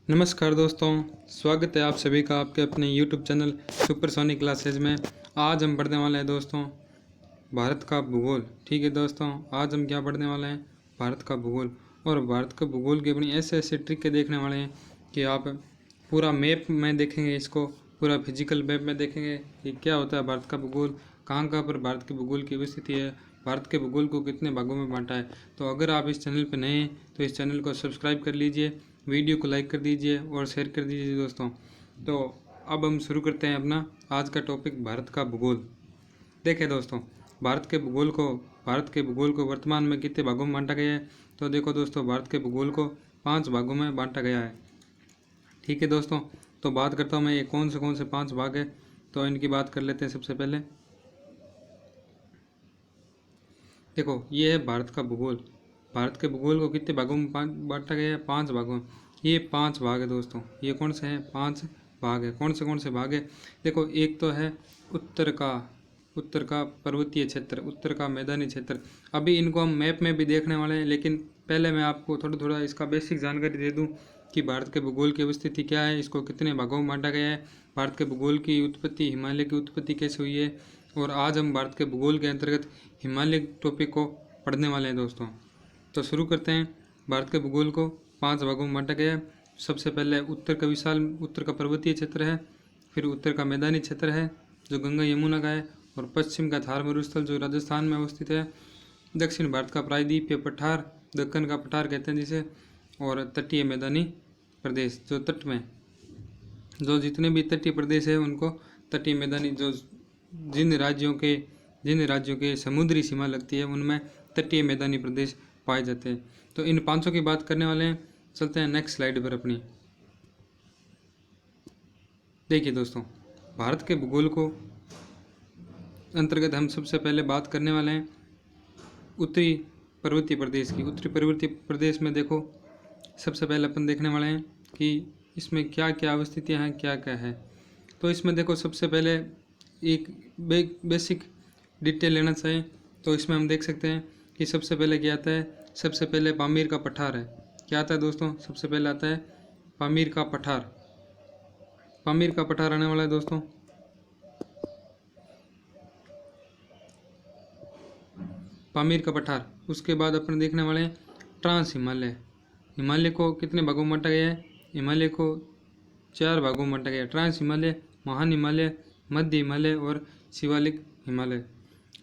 नमस्कार दोस्तों, स्वागत है आप सभी का आपके अपने YouTube चैनल सुपरसोनिक क्लासेज में। आज हम पढ़ने वाले हैं दोस्तों भारत का भूगोल। ठीक है दोस्तों, आज हम क्या पढ़ने वाले हैं? भारत का भूगोल। और भारत का भूगोल की अपनी ऐसे ऐसे ट्रिक देखने वाले हैं कि आप पूरा मैप में देखेंगे, इसको पूरा फिजिकल मैप में देखेंगे कि क्या होता है भारत का भूगोल, कहाँ कहाँ पर भारत के भूगोल की स्थिति है, भारत के भूगोल को कितने भागों में बांटा है। तो अगर आप इस चैनल पर नए हैं तो इस चैनल को सब्सक्राइब कर लीजिए, वीडियो को लाइक कर दीजिए और शेयर कर दीजिए दोस्तों। तो अब हम शुरू करते हैं अपना आज का टॉपिक, भारत का भूगोल। देखें दोस्तों, भारत के भूगोल को वर्तमान में कितने भागों में बांटा गया है? तो देखो दोस्तों, भारत के भूगोल को 5 भागों में बांटा गया है। ठीक है दोस्तों, तो बात करता हूँ मैं ये कौन से 5 भाग है, तो इनकी बात कर लेते हैं। सबसे पहले देखो, ये है भारत का भूगोल। भारत के भूगोल को कितने भागों में बांटा गया है? 5 भागों में। ये 5 भाग है दोस्तों। ये कौन से हैं? 5 भाग है। कौन से भाग है? देखो, एक तो है उत्तर का पर्वतीय क्षेत्र, उत्तर का मैदानी क्षेत्र। अभी इनको हम मैप में भी देखने वाले हैं, लेकिन पहले मैं आपको थोड़ा इसका बेसिक जानकारी दे दूं कि भारत के भूगोल की स्थिति क्या है, इसको कितने भागों में बांटा गया है, भारत के भूगोल की उत्पत्ति, हिमालय की उत्पत्ति कैसे हुई है। और आज हम भारत के भूगोल के अंतर्गत हिमालय टॉपिक को पढ़ने वाले हैं दोस्तों। तो शुरू करते हैं। भारत के भूगोल को 5 भागों में बांटा गया है। सबसे पहले उत्तर का पर्वतीय क्षेत्र है, फिर उत्तर का मैदानी क्षेत्र है जो गंगा यमुना का है, और पश्चिम का थार मरुस्थल जो राजस्थान में अवस्थित है, दक्षिण भारत का प्रायद्वीपीय पठार, दक्कन का पठार कहते हैं जिसे, और तटीय मैदानी प्रदेश जो तट में, जो जितने भी तटीय प्रदेश है उनको तटीय मैदानी, जो जिन राज्यों के समुद्री सीमा लगती है उनमें तटीय मैदानी प्रदेश पाए जाते हैं। तो इन 500 की बात करने वाले हैं। चलते हैं नेक्स्ट स्लाइड पर अपनी। देखिए दोस्तों, भारत के भूगोल को अंतर्गत हम सबसे पहले बात करने वाले हैं उत्तरी पर्वतीय प्रदेश की। उत्तरी पर्वतीय प्रदेश में देखो, सबसे पहले अपन देखने वाले हैं कि इसमें क्या क्या अवस्थितियाँ हैं, क्या क्या है। तो इसमें देखो, सबसे पहले एक बेसिक डिटेल लेना चाहिए। तो इसमें हम देख सकते हैं कि सबसे पहले क्या आता है? सबसे पहले पामीर का पठार है। क्या आता है दोस्तों? सबसे पहले आता है पामीर का पठार। पामीर का पठार आने वाला है दोस्तों। पामीर का पठार। उसके बाद अपन देखने वाले हैं ट्रांस हिमालय। हिमालय को कितने भागों में बांटा गया है? हिमालय को 4 भागों में बांटा गया है। ट्रांस हिमालय, महान हिमालय, मध्य हिमालय और शिवालिक हिमालय।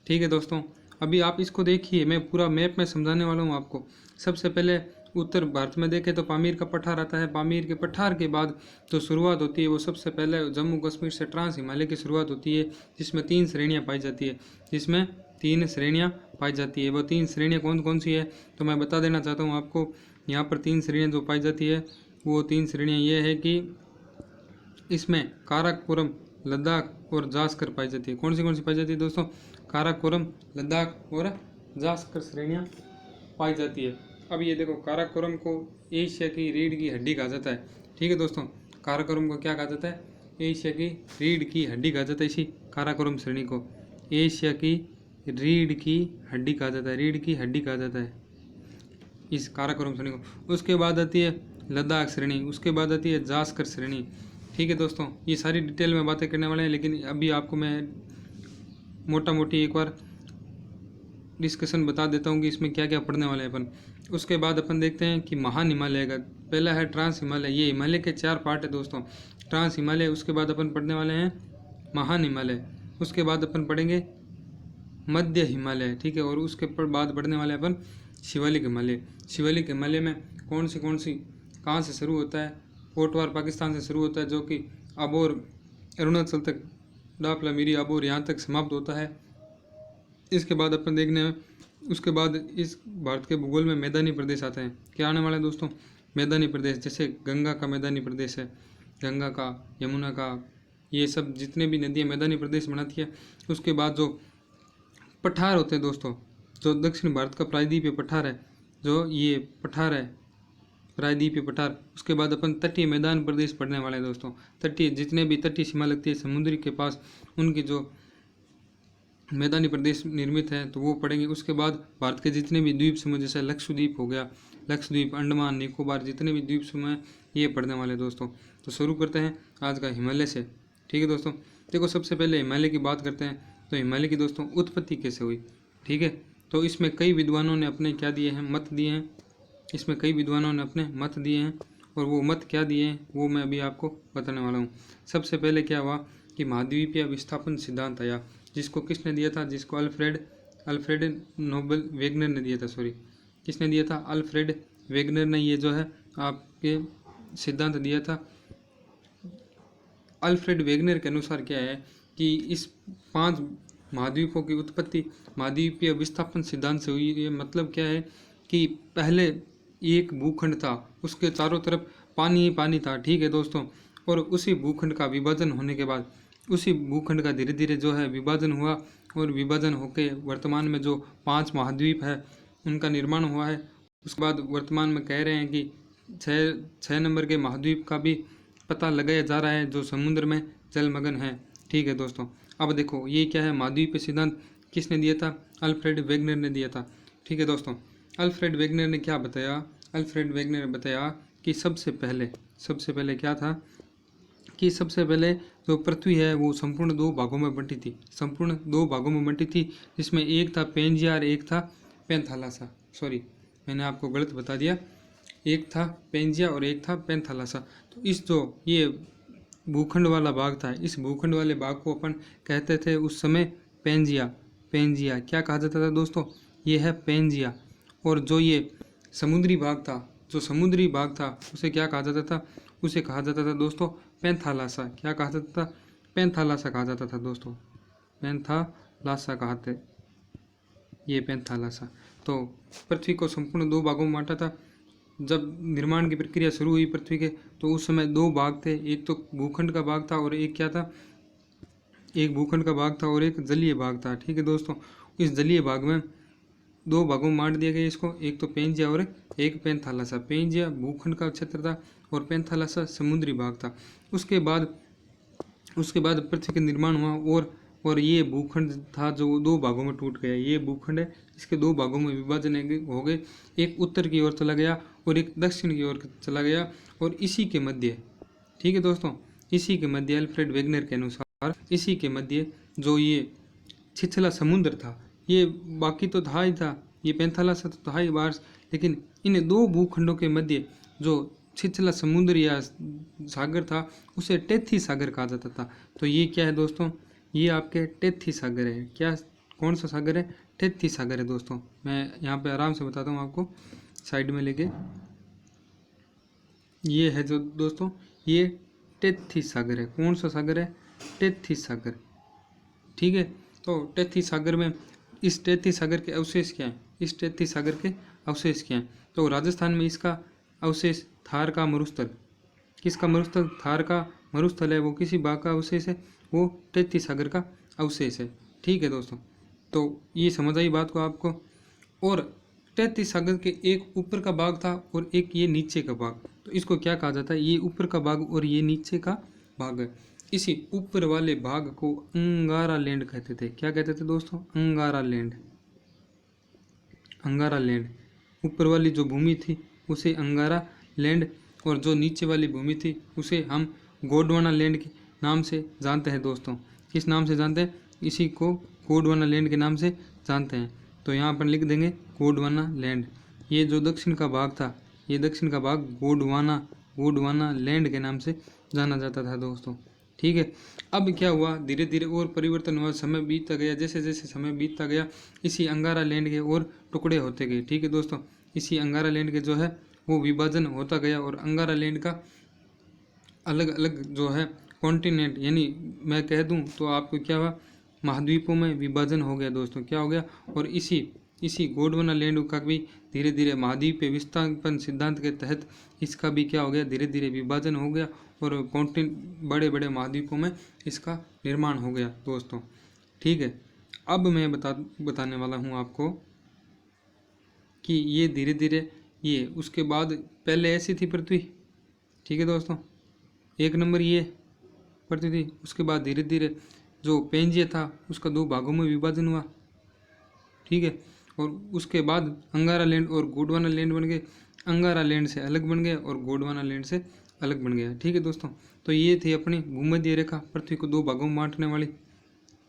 ठीक है दोस्तों, अभी आप इसको देखिए, मैं पूरा मैप में समझाने वाला हूँ आपको। सबसे पहले उत्तर भारत में देखें तो पामीर का पठार आता है। पामीर के पठार के बाद जो शुरुआत होती है वो सबसे पहले जम्मू कश्मीर से ट्रांस हिमालय की शुरुआत होती है, जिसमें 3 श्रेणियाँ पाई जाती है। वो 3 श्रेणियाँ कौन कौन सी है तो मैं बता देना चाहता हूँ आपको। यहाँ पर 3 श्रेणियाँ जो पाई जाती है, वो 3 श्रेणियाँ ये है कि इसमें काराकोरम, लद्दाख और जास्कर पाई जाती है। कौन सी पाई जाती है दोस्तों? काराकोरम, लद्दाख और जास्कर श्रेणियाँ पाई जाती है। अब ये देखो, काराकोरम को एशिया की रीढ़ की हड्डी कहा जाता है। ठीक है दोस्तों, काराकोरम को क्या कहा जाता है? एशिया की रीढ़ की हड्डी कहा जाता है। इसी काराकोरम श्रेणी को एशिया की रीढ़ की हड्डी कहा जाता है। रीढ़ की हड्डी कहा जाता है इस काराकोरम श्रेणी को। उसके बाद आती है लद्दाख श्रेणी, उसके बाद आती है जास्कर श्रेणी। ठीक है दोस्तों, ये सारी डिटेल में बातें करने वाले हैं, लेकिन अभी आपको मैं मोटा मोटी एक बार डिस्कशन बता देता हूँ कि इसमें क्या क्या पढ़ने वाले हैं अपन। उसके बाद अपन देखते हैं कि महान हिमालय का पहला है ट्रांस हिमालय। ये हिमालय के 4 पार्ट है दोस्तों, ट्रांस हिमालय। उसके बाद अपन पढ़ने वाले हैं महान हिमालय। उसके बाद अपन पढ़ेंगे मध्य हिमालय। ठीक है, और उसके बाद पढ़ने वाले अपन शिवालिक हिमालय। शिवालिक हिमालय में कौन सी कहाँ से शुरू होता है? कोटवार पाकिस्तान से शुरू होता है, जो कि अबोर अरुणाचल तक, डापला मिरी अबोर यहाँ तक समाप्त होता है। इसके बाद अपन देखने में, उसके बाद इस भारत के भूगोल में मैदानी प्रदेश आते हैं। क्या आने वाला है दोस्तों? मैदानी प्रदेश, जैसे गंगा का मैदानी प्रदेश है, गंगा का, यमुना का, ये सब जितने भी नदियाँ मैदानी प्रदेश बनाती है। उसके बाद जो पठार होते हैं दोस्तों, जो दक्षिण भारत का प्रायद्वीपीय पठार है, जो ये पठार है प्रायद्वीपीय पठार। उसके बाद अपन तटीय मैदान प्रदेश पढ़ने वाले हैं दोस्तों। तटीय जितने भी तटीय सीमा लगती है समुद्री के पास, उनकी जो मैदानी प्रदेश निर्मित है तो वो पढ़ेंगे। उसके बाद भारत के जितने भी द्वीप समूह, जैसे लक्षद्वीप हो गया, लक्षद्वीप, अंडमान निकोबार, जितने भी द्वीप समूह हैं ये पढ़ने वाले दोस्तों। तो शुरू करते हैं आज का हिमालय से। ठीक है दोस्तों, देखो सबसे पहले हिमालय की बात करते हैं। तो हिमालय की दोस्तों उत्पत्ति कैसे हुई, ठीक है। तो इसमें कई विद्वानों ने अपने क्या दिए हैं, मत दिए हैं। इसमें कई विद्वानों ने अपने मत दिए हैं और वो मत क्या दिए हैं वो मैं अभी आपको बताने वाला हूँ। सबसे पहले क्या हुआ कि महाद्वीपीय विस्थापन सिद्धांत आया, जिसको किसने दिया था, जिसको अल्फ्रेड नोबल वेगनर ने दिया था। सॉरी, किसने दिया था, अल्फ्रेड वेगनर ने ये जो है आपके सिद्धांत दिया था। अल्फ्रेड वेगनर के अनुसार क्या है कि इस 5 महाद्वीपों की उत्पत्ति महाद्वीपीय विस्थापन सिद्धांत से हुई है। मतलब क्या है कि पहले एक भूखंड था, उसके चारों तरफ पानी ही पानी था, ठीक है दोस्तों। और उसी भूखंड का विभाजन होने के बाद उसी भूखंड का धीरे धीरे जो है विभाजन हुआ और विभाजन होकर वर्तमान में जो 5 महाद्वीप है उनका निर्माण हुआ है। उसके बाद वर्तमान में कह रहे हैं कि 6 नंबर के महाद्वीप का भी पता लगाया जा रहा है जो समुद्र में जलमग्न है। ठीक है दोस्तों, अब देखो ये क्या है, महाद्वीपीय सिद्धांत किसने दिया था, अल्फ्रेड वेगनर ने दिया था। ठीक है दोस्तों, अल्फ्रेड वेगनर ने क्या बताया, अल्फ्रेड वेगनर ने बताया कि सबसे पहले क्या था कि सबसे पहले जो पृथ्वी है वो संपूर्ण 2 भागों में बंटी थी, संपूर्ण 2 भागों में बंटी थी, जिसमें एक था पेंजिया और एक था पैंथालासा। सॉरी, मैंने आपको गलत बता दिया, एक था पेंजिया और एक था पैंथालासा। तो इस जो ये भूखंड वाला भाग था, इस भूखंड वाले भाग को अपन कहते थे उस समय पेंजिया। क्या कहा जाता था दोस्तों, ये है पेंजिया। और जो ये समुद्री भाग था उसे क्या कहा जाता था, उसे कहा जाता था दोस्तों पैंथालासा। क्या कहा जाता था, पैंथालासा कहा जाता था दोस्तों, पैंथालासा कहते ये पैंथालासा। तो पृथ्वी को संपूर्ण 2 भागों में बांटा था। जब निर्माण की प्रक्रिया शुरू हुई पृथ्वी के, तो उस समय 2 भाग थे, एक तो भूखंड का भाग था और एक क्या था, एक भूखंड का भाग था और एक जलीय भाग था। ठीक है दोस्तों, इस जलीय भाग में 2 भागों में बांट दिया गया इसको, एक तो पेंजिया और एक पैंथालासा। पेंजिया भूखंड का क्षेत्र था और पैंथालासा समुद्री भाग था। उसके बाद पृथ्वी का निर्माण हुआ और ये भूखंड था जो 2 भागों में टूट गया। ये भूखंड है, इसके 2 भागों में विभाजन हो गए, एक उत्तर की ओर चला गया और एक दक्षिण की ओर चला गया। और इसी के मध्य, ठीक है दोस्तों, इसी के मध्य अल्फ्रेड वेगनर के अनुसार इसी के मध्य जो ये छिछला समुद्र था, ये बाकी तो था ही था, ये पैंथालासा तो था ही बाहर, लेकिन इन 2 भूखंडों के मध्य जो छिछला समुद्र या सागर था उसे टेथी सागर कहा जाता था। तो ये क्या है दोस्तों, ये आपके टेथी सागर है। क्या, कौन सा सागर है, टेथी सागर है दोस्तों। मैं यहाँ पे आराम से बताता हूँ आपको, साइड में लेके, ये है जो दोस्तों ये टेथी सागर है। कौन सा सागर है, टेथी सागर। ठीक है, तो टेथी सागर में इस टेथी सागर के अवशेष क्या हैं, इस टेथी सागर के अवशेष क्या हैं, तो राजस्थान में इसका अवशेष थार का मरुस्थल, किसका मरुस्थल, थार का मरुस्थल है, वो किसी बाग का अवशेष है, वो टेथी सागर का अवशेष है। ठीक है दोस्तों, तो ये समझ आई बात को आपको। और टेथी सागर के एक ऊपर का भाग था और एक ये नीचे का भाग, तो इसको क्या कहा जाता है, ये ऊपर का भाग और ये नीचे का भाग है। इसी ऊपर वाले भाग को अंगारा लैंड कहते थे। क्या कहते थे दोस्तों, अंगारा लैंड। अंगारा लैंड, ऊपर वाली जो भूमि थी उसे अंगारा लैंड, और जो नीचे वाली भूमि थी उसे हम गोंडवाना लैंड के नाम से जानते हैं दोस्तों। किस नाम से जानते हैं, इसी को गोंडवाना लैंड के नाम से जानते हैं। तो यहाँ पर लिख देंगे गोंडवाना लैंड। ये जो दक्षिण का भाग था, ये दक्षिण का भाग गोंडवाना लैंड के नाम से जाना जाता था दोस्तों। ठीक है, अब क्या हुआ, धीरे धीरे और परिवर्तन हुआ, समय बीतता गया, जैसे जैसे समय बीतता गया इसी अंगारा लैंड के और टुकड़े होते गए। ठीक है दोस्तों, इसी अंगारा लैंड के जो है वो विभाजन होता गया और अंगारा लैंड का अलग अलग जो है कॉन्टिनेंट, यानी मैं कह दूं तो आपको क्या हुआ, महाद्वीपों में विभाजन हो गया दोस्तों। क्या हो गया, और इसी गोंडवाना लैंड का भी धीरे धीरे महाद्वीपीय विस्थापन सिद्धांत के तहत इसका भी क्या हो गया, धीरे धीरे विभाजन हो गया और कॉन्टिनेंट बड़े बड़े महाद्वीपों में इसका निर्माण हो गया दोस्तों। ठीक है, अब मैं बताने वाला हूँ आपको कि ये धीरे धीरे ये उसके बाद पहले ऐसी थी पृथ्वी। ठीक है दोस्तों, 1 नंबर ये पृथ्वी थी, उसके बाद धीरे धीरे जो पेंजिया था उसका 2 भागों में विभाजन हुआ। ठीक है, और उसके बाद अंगारा लैंड और गोंडवाना लैंड बन गए। अंगारा लैंड से अलग बन गया और गोंडवाना लैंड से अलग बन गया। ठीक है दोस्तों, तो ये थी अपनी भूमध्य रेखा, पृथ्वी को 2 भागों में बांटने वाली।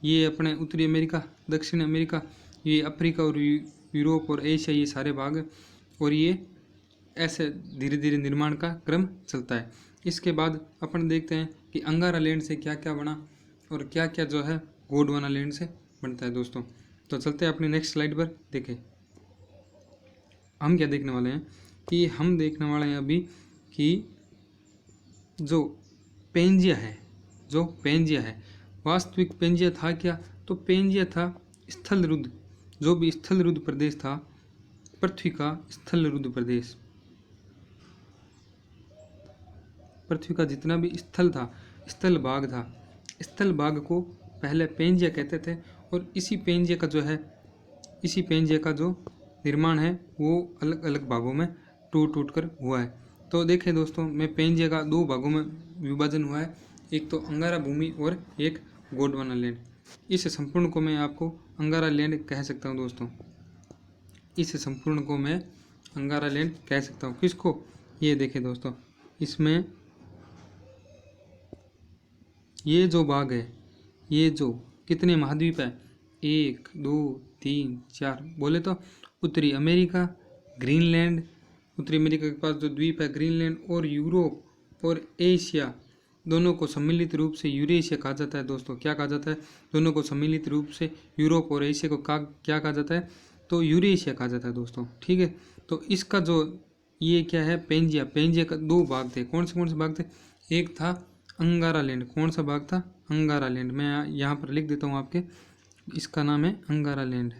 ये अपने उत्तरी अमेरिका, दक्षिण अमेरिका, ये अफ्रीका और यूरोप और एशिया, ये सारे भाग, और ये ऐसे धीरे धीरे निर्माण का क्रम चलता है। इसके बाद अपन देखते हैं कि अंगारा लैंड से क्या क्या बना और क्या क्या जो है गोंडवाना लैंड से बनता है दोस्तों। तो चलते हैं अपनी नेक्स्ट स्लाइड पर। देखें हम क्या देखने वाले हैं कि हम देखने वाले हैं अभी कि जो पेंजिया है, वास्तविक पेंजिया था क्या? तो पेंजिया था स्थलरुद्ध, जो भी स्थलरुद्ध प्रदेश था, पृथ्वी का स्थलरुद्ध प्रदेश, पृथ्वी का जितना भी स्थल था, स्थल भाग था, स्थल भाग को पहले पेंजिया कहते थे। और इसी पेंजिया का जो निर्माण है वो अलग अलग भागों में टूट कर हुआ है। तो देखें दोस्तों, मैं पेंजिया का 2 भागों में विभाजन हुआ है, एक तो अंगारा भूमि और एक गोंडवाना लैंड। इस संपूर्ण को मैं आपको अंगारा लैंड कह सकता हूँ दोस्तों, इस संपूर्ण को मैं अंगारा लैंड कह सकता हूँ। किसको? ये देखें दोस्तों, इसमें ये जो भाग है, ये जो कितने महाद्वीप है, 1 2 3 4 बोले तो उत्तरी अमेरिका, ग्रीनलैंड, उत्तरी अमेरिका के पास जो द्वीप है ग्रीनलैंड, और यूरोप और एशिया, दोनों को सम्मिलित रूप से यूरेशिया कहा जाता है दोस्तों। क्या कहा जाता है? दोनों को सम्मिलित रूप से यूरोप और एशिया को क्या कहा जाता है? तो यूरेशिया कहा जाता है दोस्तों। ठीक है, तो इसका जो ये क्या है, पेंजिया का 2 भाग थे। कौन से भाग थे? एक था अंगारा लैंड। कौन सा भाग था? अंगारा लैंड। मैं यहाँ पर लिख देता हूँ आपके, इसका नाम है अंगारा लैंड।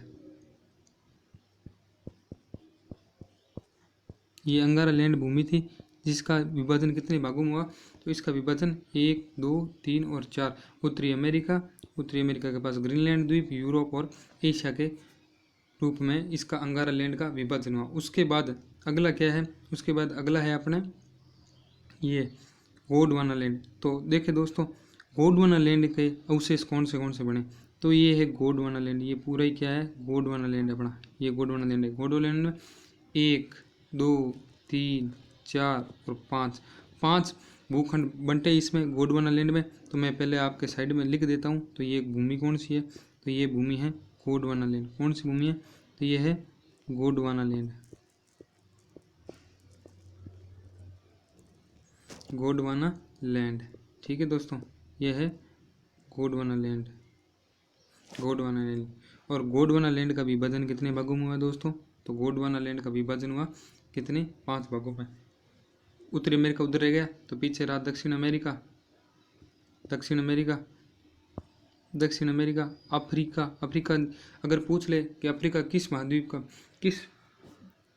ये अंगारा लैंड भूमि थी जिसका विभाजन कितने भागों में हुआ? तो इसका विभाजन 1 2 3 और 4, उत्तरी अमेरिका के पास ग्रीनलैंड द्वीप, यूरोप और एशिया के रूप में इसका अंगारा लैंड का विभाजन हुआ। उसके बाद अगला क्या है? उसके बाद अगला है अपने ये गोंडवाना लैंड। तो देखें दोस्तों, गोंडवाना लैंड के अवशेष कौन से बने? तो ये है गोंडवाना लैंड, ये पूरा ही क्या है? गोंडवाना लैंड अपना, ये गोंडवाना लैंड है। गोंडवाना लैंड में 1 2 3 4 और 5 भूखंड बंटे इसमें गोंडवाना लैंड में। तो मैं पहले आपके साइड में लिख देता हूँ। तो ये भूमि कौन सी है? तो ये भूमि है गोंडवाना लैंड। कौन सी भूमि है? तो ये है गोंडवाना लैंड, गोंडवाना लैंड। ठीक है दोस्तों, यह है गोंडवाना लैंड। और गोंडवाना लैंड का विभाजन कितने भागों में हुआ दोस्तों? तो गोंडवाना लैंड का विभाजन हुआ कितने? 5 भागों में। उत्तरी अमेरिका उधर रह गया, तो पीछे रहा दक्षिण अमेरिका, अफ्रीका। अगर पूछ ले कि अफ्रीका किस महाद्वीप का, किस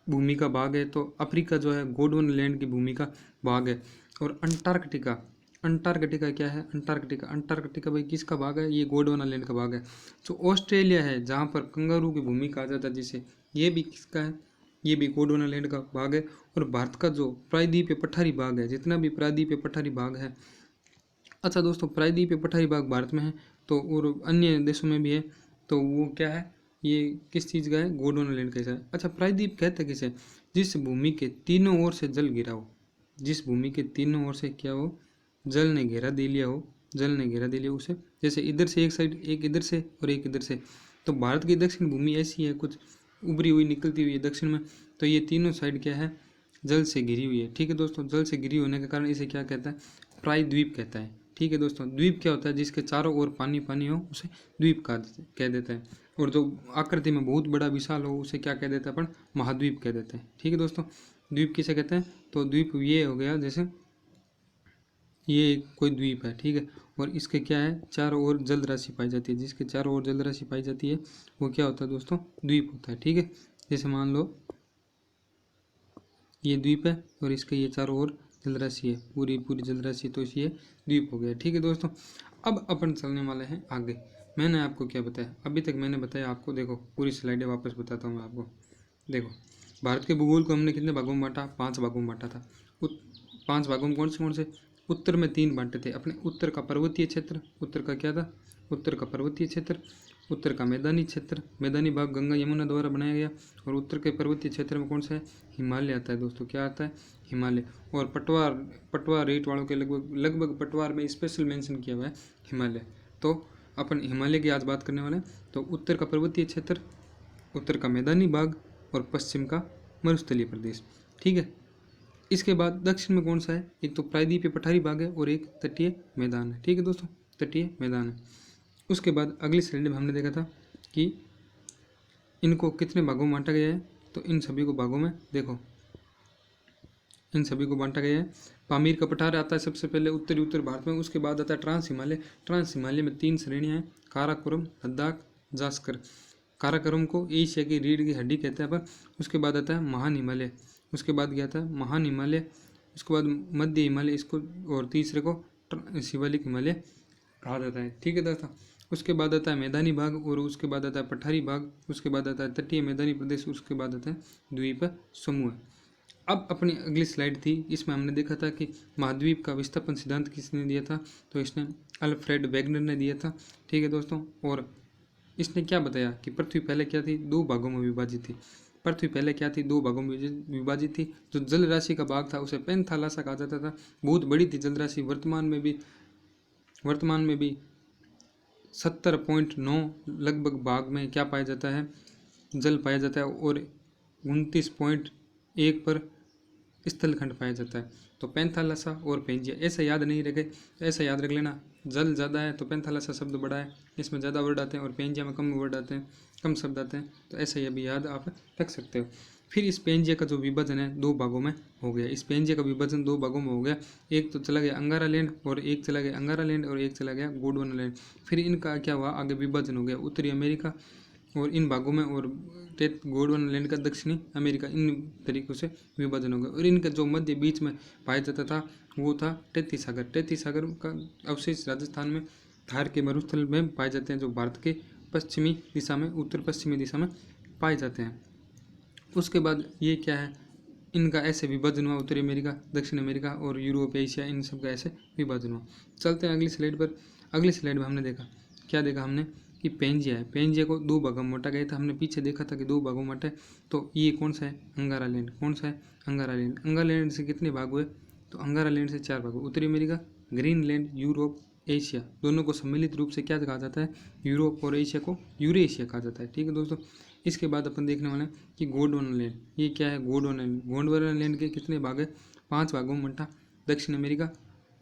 भूमि का भाग है, तो अफ्रीका जो है गोंडवाना लैंड की भूमि का भाग है। और अंटार्कटिका क्या है? अंटार्कटिका भाई किसका भाग है? ये गोंडवाना लैंड का भाग है। जो ऑस्ट्रेलिया है, जहाँ पर कंगारू की भूमि कहा जाता है जिसे, ये भी किसका है? ये भी गोंडवाना लैंड का भाग है। और भारत का जो प्रायद्वीपीय पठारी भाग है, जितना भी प्रायद्वीपीय पठारी भाग है, अच्छा दोस्तों, प्रायद्वीपीय पठारी भाग भारत में है तो और अन्य देशों में भी है, तो वो क्या है? ये किस चीज़ का है? गोंडवाना लैंड का है। अच्छा, प्रायद्वीप कहते किसे? जिस भूमि के तीनों ओर से जल घिरा हो, जिस भूमि के तीनों ओर से क्या हो? जल ने घेरा दे लिया हो, उसे, जैसे इधर से एक साइड, एक इधर से और एक इधर से। तो भारत की दक्षिण भूमि ऐसी है, कुछ उभरी हुई निकलती हुई है दक्षिण में। तो ये तीनों साइड क्या है? जल से घिरी हुई है। ठीक है दोस्तों, जल से घिरी होने के कारण इसे क्या कहता है? प्रायद्वीप कहता है। ठीक है दोस्तों, द्वीप क्या होता है? जिसके चारों ओर पानी हो, उसे द्वीप कह देता है। और जो आकृति में बहुत बड़ा विशाल हो, उसे क्या कह देते हैं अपन? महाद्वीप कह देते हैं। ठीक है दोस्तों, द्वीप किसे कहते हैं? तो द्वीप ये हो गया, जैसे ये कोई द्वीप है, ठीक है, और इसके क्या है? चारों ओर जल राशि पाई जाती है। जिसके चारों ओर जल राशि पाई जाती है वो क्या होता है दोस्तों? द्वीप होता है। ठीक है, जैसे मान लो ये द्वीप है और इसके ये चारों ओर जल राशि है, पूरी जल राशि, तो ये द्वीप हो गया। ठीक है दोस्तों, अब अपन चलने वाले हैं आगे। मैंने आपको क्या बताया? अभी तक मैंने बताया आपको, देखो पूरी स्लाइडें वापस बताता हूँ मैं आपको। देखो, भारत के भूगोल को हमने कितने भागों में बांटा? 5 भागों में बांटा था। 5 भागों में कौन से? उत्तर में 3 बांटे थे अपने। उत्तर का पर्वतीय क्षेत्र, उत्तर का क्या था? उत्तर का पर्वतीय क्षेत्र, उत्तर का मैदानी क्षेत्र, मैदानी भाग गंगा यमुना द्वारा बनाया गया। और उत्तर के पर्वतीय क्षेत्र में कौन सा है? हिमालय आता है दोस्तों। क्या आता है? हिमालय। और पटवार रेट वालों के लगभग पटवार में स्पेशल मेंशन किया हुआ है हिमालय। तो अपन हिमालय की आज बात करने वाले हैं। तो उत्तर का पर्वतीय क्षेत्र, उत्तर का मैदानी भाग और पश्चिम का मरुस्थलीय प्रदेश। ठीक है। इसके बाद दक्षिण में कौन सा है? एक तो प्रायद्वीपीय पठारी भाग है और एक तटीय मैदान है। ठीक है दोस्तों, तटीय मैदान है। उसके बाद अगली स्लाइड में हमने देखा था कि इनको कितने भागों में बांटा गया है। तो इन सभी को भागों में देखो, इन सभी को बांटा गया है। पामीर का पठार आता है सबसे पहले उत्तर भारत में। उसके बाद आता है ट्रांस हिमालय। ट्रांस हिमालय में 3 श्रेणियाँ हैं, काराकोरम, लद्दाख, जास्कर। काराकोरम को एशिया की रीढ़ की हड्डी कहते हैं पर। उसके बाद आता है महान हिमालय। उसके बाद क्या आता है? महान हिमालय। उसके बाद मध्य हिमालय इसको, और तीसरे को शिवालिक हिमालय कहा जाता है। ठीक है दोस्तों। उसके बाद आता है मैदानी भाग और उसके बाद आता है पठारी भाग। उसके बाद आता है तटीय मैदानी प्रदेश। उसके बाद आता है द्वीप समूह। अब अपनी अगली स्लाइड थी, इसमें हमने देखा था कि महाद्वीप का विस्थापन सिद्धांत किसने दिया था? तो इसने अल्फ्रेड वेगनर ने दिया था। ठीक है दोस्तों। और इसने क्या बताया कि पृथ्वी पहले क्या थी? 2 भागों में विभाजित थी। पृथ्वी पहले क्या थी? 2 भागों में विभाजित थी। जो जल राशि का भाग था उसे पेंथालासा कहा जाता था। बहुत बड़ी थी जल राशि। वर्तमान में भी 70.9 लगभग भाग में क्या पाया जाता है? जल पाया जाता है। और 29.1 पर स्थलखंड पाया जाता है। तो पेंथालासा और पेंजिया ऐसा याद नहीं रखे, ऐसा याद रख लेना। जल ज़्यादा है तो पेंथालासा शब्द बड़ा है, इसमें ज़्यादा वर्ड आते हैं, और पेंजिया में कम वर्ड आते हैं, कम शब्द आते हैं। तो ऐसा ये भी याद आप रख सकते हो। फिर इस पेंजिया का जो विभाजन है 2 भागों में हो गया। इस पेंजिया का विभाजन 2 भागों में हो गया। एक तो चला गया अंगारा लैंड और एक चला गया अंगारा लैंड और एक चला गया गोंडवाना लैंड। फिर इनका क्या हुआ? आगे विभाजन हो गया उत्तरी अमेरिका और इन भागों में, और गोंडवाना लैंड का दक्षिणी अमेरिका। इन तरीकों से विभाजन हो गया। और इनका जो मध्य बीच में पाया जाता था वो था तैती सागर। तैती सागर का अवशेष राजस्थान में थार के मरुस्थल में पाए जाते हैं, जो भारत के पश्चिमी दिशा में, उत्तर पश्चिमी दिशा में पाए जाते हैं। उसके बाद ये क्या है? इनका ऐसे विभाजन हुआ, उत्तरी अमेरिका, दक्षिण अमेरिका और यूरोप, एशिया, इन सब का ऐसे विभाजन हुआ। चलते हैं अगली स्लाइड पर। अगली स्लाइड में हमने देखा, क्या देखा हमने? कि पेंजिया है। पेंजिया को 2 भागों में बांटा गया था। हमने पीछे देखा था कि 2 भागों में बांटा है। तो ये कौन सा है? अंगारा लैंड। कौन सा है? अंगारा लैंड। अंगारा लैंड से कितने भाग हुए? तो अंगारा लैंड से 4 भाग हुए। उत्तरी अमेरिका, ग्रीनलैंड, यूरोप, एशिया, दोनों को सम्मिलित रूप से क्या कहा जाता है? यूरोप, और एशिया को यूरेशिया कहा जाता है। ठीक है दोस्तों। इसके बाद अपन देखने वाले हैं कि गोंडवाना लैंड। ये क्या है? गोंडवाना लैंड। गोंडवाना लैंड के कितने भाग है? 5 भागों में बंटा। दक्षिण अमेरिका,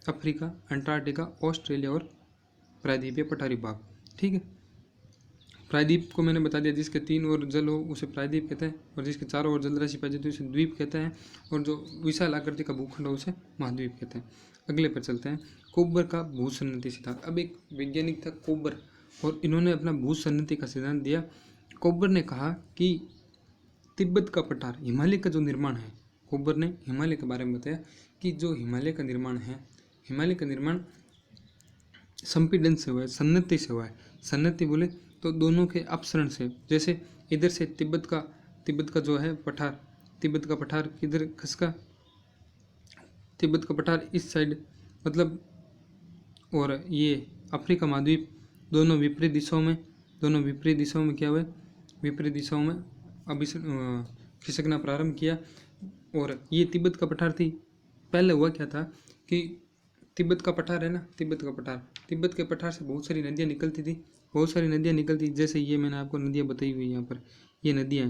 अफ्रीका, अंटार्कटिका, ऑस्ट्रेलिया और प्रायद्वीपीय पठारी भाग। ठीक है। प्रायद्वीप को मैंने बता दिया, जिसके 3 ओर जल हो उसे प्रायद्वीप कहते हैं, और जिसके चारों ओर जल राशि पाई जाती है उसे द्वीप कहते हैं, और जो विशाल आकृति का भूखंड हो उसे महाद्वीप कहते हैं। अगले पर चलते हैं। कोबर का भूसन्निधि सिद्धांत। अब एक वैज्ञानिक था कोबर, और इन्होंने अपना भूसन्निधि का सिद्धांत दिया। कोबर ने कहा कि तिब्बत का पठार, हिमालय का जो निर्माण है, कोबर ने हिमालय के बारे में बताया कि जो हिमालय का निर्माण है, हिमालय का निर्माण संपीड़न से हुआ है, सन्नति से हुआ है। सन्नति बोले तो दोनों के अपसरण से। जैसे इधर से तिब्बत का जो है पठार, तिब्बत का पठार किधर खसका? तिब्बत का पठार इस साइड, मतलब, और ये अफ्रीका महाद्वीप दोनों विपरीत दिशाओं में क्या हुआ? विपरीत दिशाओं में अभी खिसकना प्रारंभ किया। और ये तिब्बत का पठार थी। पहले हुआ क्या था कि तिब्बत का पठार है ना, तिब्बत के पठार से बहुत सारी नदियाँ निकलती थी। जैसे ये मैंने आपको नदियाँ बताई हुई यहाँ पर, ये नदियाँ।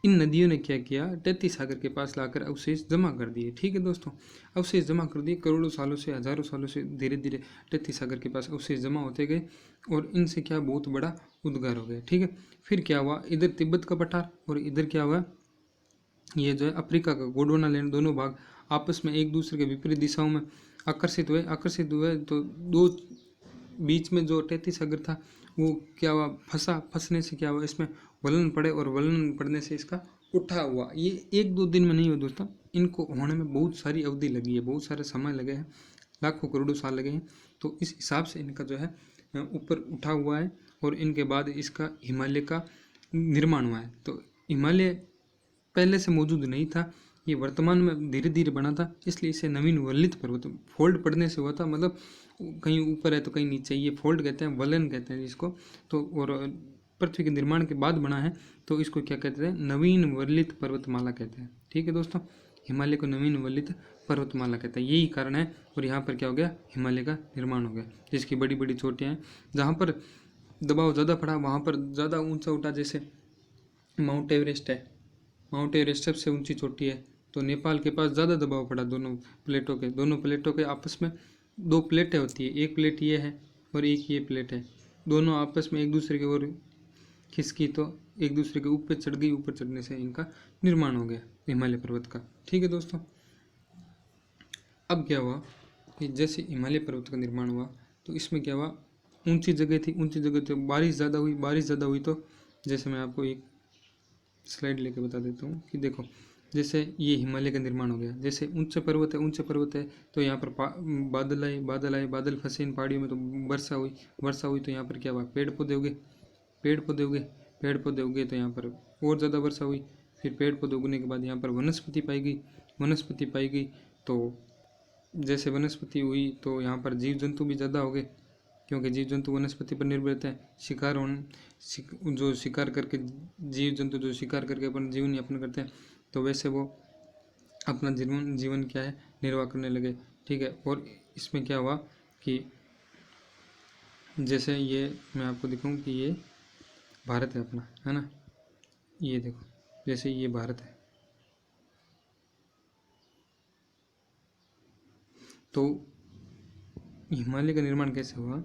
इन नदियों ने क्या किया? तैती सागर के पास लाकर अवशेष जमा कर दिए। ठीक है दोस्तों, अवशेष जमा कर दिए। करोड़ों सालों से, हजारों सालों से धीरे धीरे तैती सागर के पास अवशेष जमा होते गए, और इनसे क्या बहुत बड़ा उद्गार हो गया। ठीक है। फिर क्या हुआ? इधर तिब्बत का पठार और इधर क्या हुआ? ये जो है अफ्रीका का गोंडवाना लैंड, दोनों भाग आपस में एक दूसरे के विपरीत दिशाओं में आकर्षित हुए। तो दो बीच में जो तैती सागर था वो क्या हुआ? फंसने से क्या हुआ? इसमें वलन पड़े, और वलन पड़ने से इसका उठा हुआ। ये 1-2 दिन में नहीं हुआ दोस्तों, इनको होने में बहुत सारी अवधि लगी है, बहुत सारे समय लगे हैं, लाखों करोड़ों साल लगे हैं। तो इस हिसाब से इनका जो है ऊपर उठा हुआ है, और इनके बाद इसका हिमालय का निर्माण हुआ है। तो हिमालय पहले से मौजूद नहीं था, ये वर्तमान में धीरे धीरे बना था, इसलिए इसे नवीन वलित पर्वत, फोल्ड पड़ने से हुआ था, मतलब कहीं ऊपर है तो कहीं नीचे, ये फोल्ड कहते हैं, वलन कहते हैं इसको। तो और पृथ्वी के निर्माण के बाद बना है, तो इसको क्या कहते हैं, नवीन वलित पर्वतमाला कहते हैं। ठीक है दोस्तों, हिमालय को नवीन वलित पर्वतमाला कहते हैं, यही कारण है। और यहाँ पर क्या हो गया, हिमालय का निर्माण हो गया, जिसकी बड़ी बड़ी चोटियाँ हैं, जहाँ पर दबाव ज़्यादा पड़ा वहाँ पर ज़्यादा ऊंचा उठा। जैसे माउंट एवरेस्ट है, माउंट एवरेस्ट सबसे ऊंची चोटी है, तो नेपाल के पास ज़्यादा दबाव पड़ा दोनों प्लेटों के आपस में। दो प्लेटें होती है, एक प्लेट ये है और एक ये प्लेट है, दोनों आपस में एक दूसरे के ओर खिसकी तो एक दूसरे के ऊपर चढ़ गई, ऊपर चढ़ने से इनका निर्माण हो गया हिमालय पर्वत का। ठीक है दोस्तों, अब क्या हुआ कि जैसे हिमालय पर्वत का निर्माण हुआ तो इसमें क्या हुआ, ऊंची जगह थी, ऊंची जगह तो बारिश ज़्यादा हुई तो जैसे मैं आपको एक स्लाइड लेके बता देता हूँ कि देखो, जैसे ये हिमालय का निर्माण हो गया, जैसे ऊंचे पर्वत है तो यहाँ पर बादल फंसे इन पहाड़ियों में, तो वर्षा हुई तो यहाँ पर क्या हुआ, पेड़ पौधे उगे तो यहाँ पर और ज़्यादा वर्षा हुई। फिर पेड़ पौधे उगने के बाद यहाँ पर वनस्पति पाई गई। तो जैसे वनस्पति हुई तो यहाँ पर जीव जंतु भी ज़्यादा हो गए, क्योंकि जीव जंतु वनस्पति पर निर्भर रहते हैं। जो शिकार करके जीव जंतु जो शिकार करके अपन जीवन यापन करते हैं, तो वैसे वो अपना जीवन क्या है, निर्वाह करने लगे। ठीक है, और इसमें क्या हुआ कि जैसे ये मैं आपको दिखाऊं कि ये भारत है अपना, है ना, ये देखो, जैसे ये भारत है, तो हिमालय का निर्माण कैसे हुआ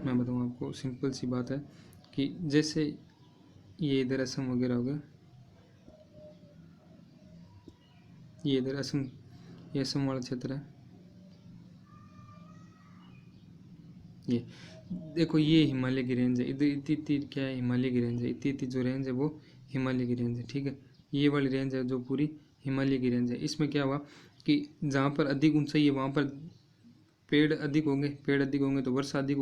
मैं बताऊँ आपको। सिंपल सी बात है कि जैसे ये इधर असम वगैरह हो गया, ये इधर ये असम वाला क्षेत्र है, ये देखो, ये हिमालय की रेंज है, इधर इतनी क्या है, हिमालय की रेंज है, इतनी जो रेंज है वो हिमालय की रेंज है। ठीक है, ये वाली रेंज है जो पूरी हिमालय की रेंज है। इसमें क्या हुआ कि जहाँ पर अधिक ऊंचाई है वहाँ पर पेड़ अधिक होंगे तो वर्षा अधिक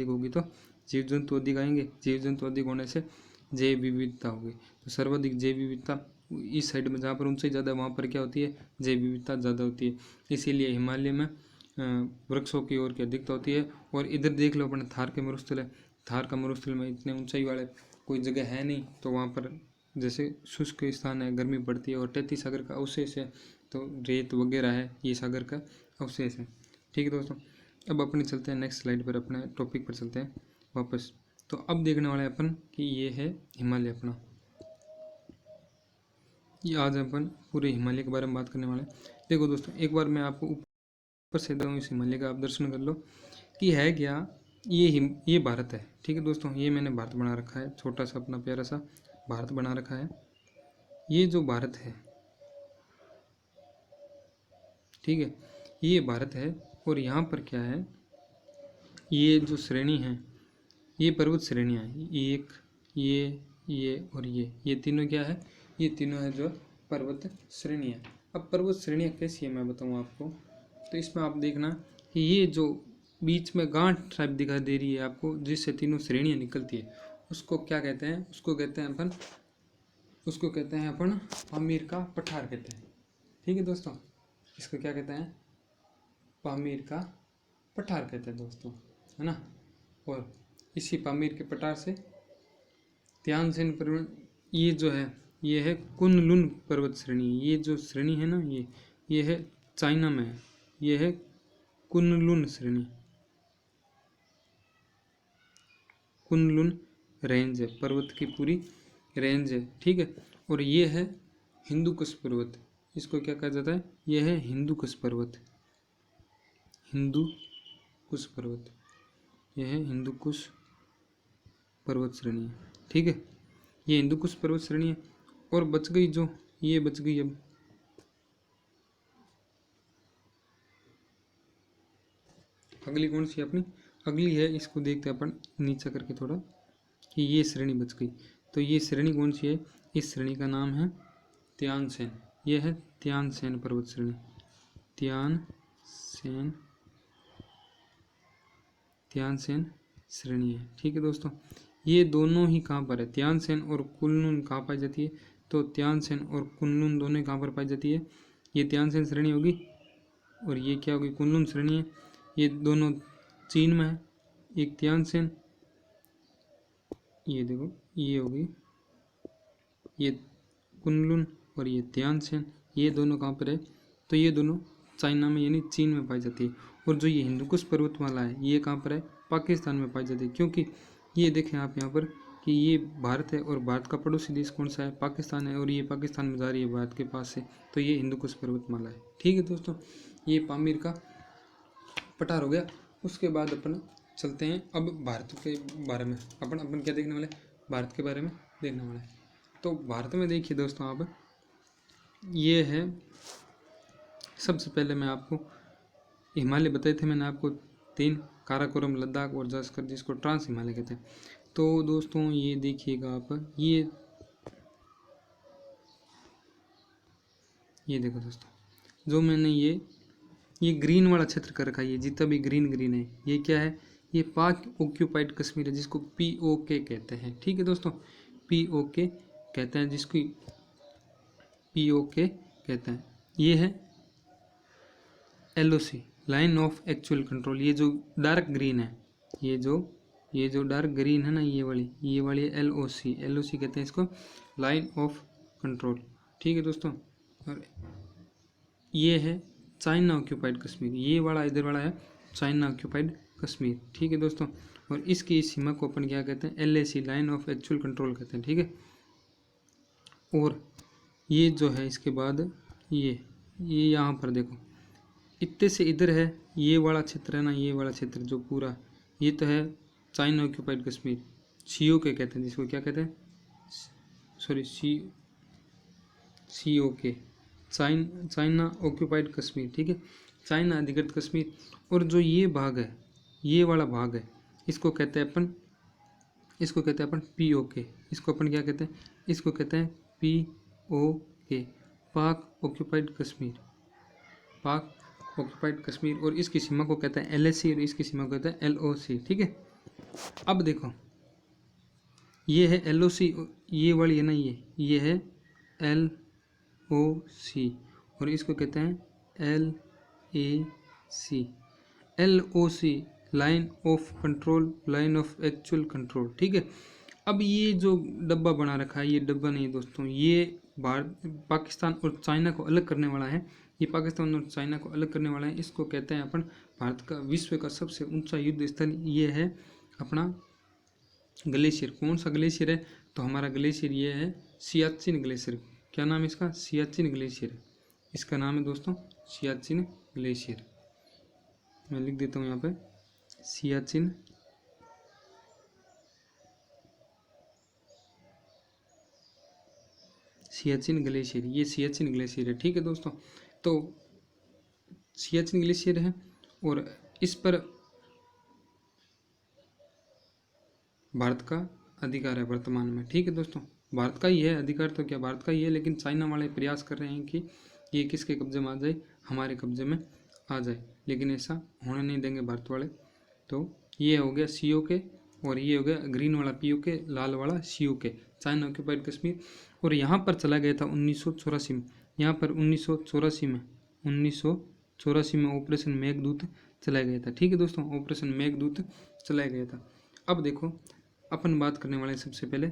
होगी तो जीव जंतु अधिक आएंगे, जीव जंतु अधिक होने से जैव विविधता होगी। तो सर्वाधिक जैव विविधता इस साइड में, जहाँ पर ऊंचाई ज़्यादा वहाँ पर क्या होती है, जैव विविधता ज़्यादा होती है। इसीलिए हिमालय में वृक्षों की ओर की अधिकता होती है। और इधर देख लो अपने थार के मरुस्थल है, थार का मरुस्थल में इतने ऊंचाई वाले कोई जगह है नहीं, तो वहाँ पर जैसे शुष्क स्थान है, गर्मी पड़ती है, और तैती सागर का अवशेष है, तो रेत वगैरह है, ये सागर का अवशेष है। ठीक है दोस्तों, अब अपने चलते हैं नेक्स्ट स्लाइड पर, अपने टॉपिक पर चलते हैं वापस। तो अब देखने वाले हैं अपन कि ये है हिमालय अपना, ये आज अपन पूरे हिमालय के बारे में बात करने वाले हैं। देखो दोस्तों, एक बार मैं आपको ऊपर से दूँ इस हिमालय का आप दर्शन कर लो कि है क्या, ये भारत है। ठीक है दोस्तों, ये मैंने भारत बना रखा है, छोटा सा अपना प्यारा सा भारत बना रखा है। ये जो भारत है, ठीक है, ये भारत है, और यहाँ पर क्या है, ये जो श्रेणी है, ये पर्वत श्रेणियाँ हैं, एक ये और ये तीनों क्या है, ये तीनों है जो पर्वत श्रेणियाँ। अब पर्वत श्रेणियाँ कैसी है मैं बताऊँ आपको। तो इसमें आप देखना कि ये जो बीच में गांठ टाइप दिखाई दे रही है आपको, जिससे तीनों श्रेणियाँ निकलती है, उसको क्या कहते हैं, उसको कहते हैं अपन पामीर का पठार कहते हैं। ठीक है दोस्तों, इसको क्या कहते हैं, पामीर का पठार कहते हैं दोस्तों, है ना। और इसी पामीर के पठार से त्यानसेन पर्वत, ये जो है ये है कुनलुन पर्वत श्रेणी। ये जो श्रेणी है ना, ये है चाइना में है, ये है कुनलुन श्रेणी, कुनलुन रेंज है, पर्वत की पूरी रेंज है। ठीक है, और ये है हिंदुकुश पर्वत, इसको क्या कहा जाता है, ये है हिंदुकुश पर्वत, हिंदुकुश पर्वत, यह है हिंदुकुश पर्वत श्रेणी है। ठीक है, ये हिंदुकुश पर्वत श्रेणी है। और बच गई जो, ये बच गई अब अगली कौन सी अपनी, अगली है, इसको देखते हैं अपन नीचे करके थोड़ा कि ये श्रेणी बच गई। तो ये श्रेणी कौन सी है, इस श्रेणी का नाम है त्यानसेन, ये है त्यानसेन पर्वत श्रेणी, त्यानसेन श्रेणी है। ठीक है दोस्तों, ये दोनों ही कहाँ पर है, त्यानसेन और कुनलुन कहाँ पाई जाती है, तो त्यानसेन और कुनलुन दोनों कहाँ पर पाई जाती है? ये त्यानसेन श्रेणी होगी और ये क्या होगी? कुनलुन श्रेणी है। ये दोनों चीन में है, एक त्यानसेन, ये देखो ये होगी ये कुनलुन और ये त्यानसेन, ये दोनों कहाँ पर है? तो ये दोनों चाइना में यानी चीन में पाई जाती है। और जो ये हिंदुकुश पर्वतमाला है ये कहाँ पर है? पाकिस्तान में पाई जाती है। क्योंकि ये देखें आप यहाँ पर कि ये भारत है और भारत का पड़ोसी देश कौन सा है? पाकिस्तान है, और ये पाकिस्तान में जा रही है भारत के पास से, तो ये हिंदुकुश पर्वतमाला है। ठीक है दोस्तों, ये पामीर का पठार हो गया। उसके बाद अपन चलते हैं अब भारत के बारे में। अपन क्या देखने वाले? भारत के बारे में देखने वाले। तो भारत में देखिए दोस्तों, आप ये है, सबसे पहले मैं आपको हिमालय बताए थे मैंने आपको 3, काराकोरम, लद्दाख और जास्कर, जिसको ट्रांस हिमालय कहते हैं। तो दोस्तों ये देखिएगा आप, ये देखो दोस्तों, जो मैंने ये ग्रीन वाला क्षेत्र कर रखा है, ये जितना भी ग्रीन है, ये क्या है? ये पाक ऑक्यूपाइड कश्मीर है, जिसको POK कहते हैं। ठीक है दोस्तों, POK कहते हैं, जिसको POK कहते हैं। ये है LOC, line of actual control. ये जो डार्क ग्रीन है, ये जो डार्क ग्रीन है ना, ये वाली LOC कहते हैं इसको, लाइन ऑफ कंट्रोल। ठीक है दोस्तों, और ये है चाइना ऑक्यूपाइड कश्मीर, ये वाला इधर वाला है चाइना ऑक्यूपाइड कश्मीर। ठीक है दोस्तों, और इसकी सीमा को अपन क्या कहते हैं? LAC, line of actual control कहते हैं। ठीक है, और ये जो है इसके बाद ये यहाँ पर देखो, इतने से इधर है ये वाला क्षेत्र है ना, ये वाला क्षेत्र जो पूरा, ये तो है चाइना ऑक्यूपाइड कश्मीर, COK कहते हैं, जिसको क्या कहते हैं? Sorry, COK, China occupied Kashmir. ठीक है, चाइना अधिकृत कश्मीर। और जो ये भाग है, ये वाला भाग है, इसको कहते हैं अपन POK। इसको अपन क्या कहते हैं? इसको कहते हैं POK, पाक ऑक्यूपाइड कश्मीर। और इसकी सीमा को कहते हैं LAC और इसकी सीमा को कहते हैं LOC। ठीक है, अब देखो ये है LOC, ये वाली है ना, ये है LOC और इसको कहते हैं LOC, line of control, line of actual control. ठीक है, अब ये जो डब्बा बना रखा है, ये डब्बा नहीं दोस्तों, ये भारत, पाकिस्तान और चाइना को अलग करने वाला है। ये पाकिस्तान और चाइना को अलग करने वाला है। इसको कहते हैं अपन भारत का विश्व का सबसे ऊंचा युद्ध स्थल, ये है अपना ग्लेशियर। कौन सा ग्लेशियर है? तो हमारा ग्लेशियर ये है सियाचिन ग्लेशियर। क्या नाम है इसका? सियाचिन ग्लेशियर। इसका नाम है दोस्तों सियाचिन ग्लेशियर। मैं लिख देता हूँ यहाँ पे, सियाचिन ग्लेशियर, ये सियाचिन ग्लेशियर है। ठीक है दोस्तों, तो सियाचिन ग्लेशियर है और इस पर भारत का अधिकार है वर्तमान में। ठीक है दोस्तों, भारत का ही है अधिकार, तो क्या भारत का ही है, लेकिन चाइना वाले प्रयास कर रहे हैं कि ये किसके कब्जे में आ जाए? हमारे कब्जे में आ जाए, लेकिन ऐसा होने नहीं देंगे भारत वाले। तो ये हो गया COK और ये हो गया ग्रीन वाला POK, लाल वाला COK, चाइना ऑक्यूपाइड कश्मीर। और यहाँ पर चला गया था 1984 में, यहाँ पर 1984 में ऑपरेशन मेघदूत चलाया गया था। ठीक है दोस्तों, ऑपरेशन मेघदूत चलाया गया था। अब देखो, अपन बात करने वाले सबसे पहले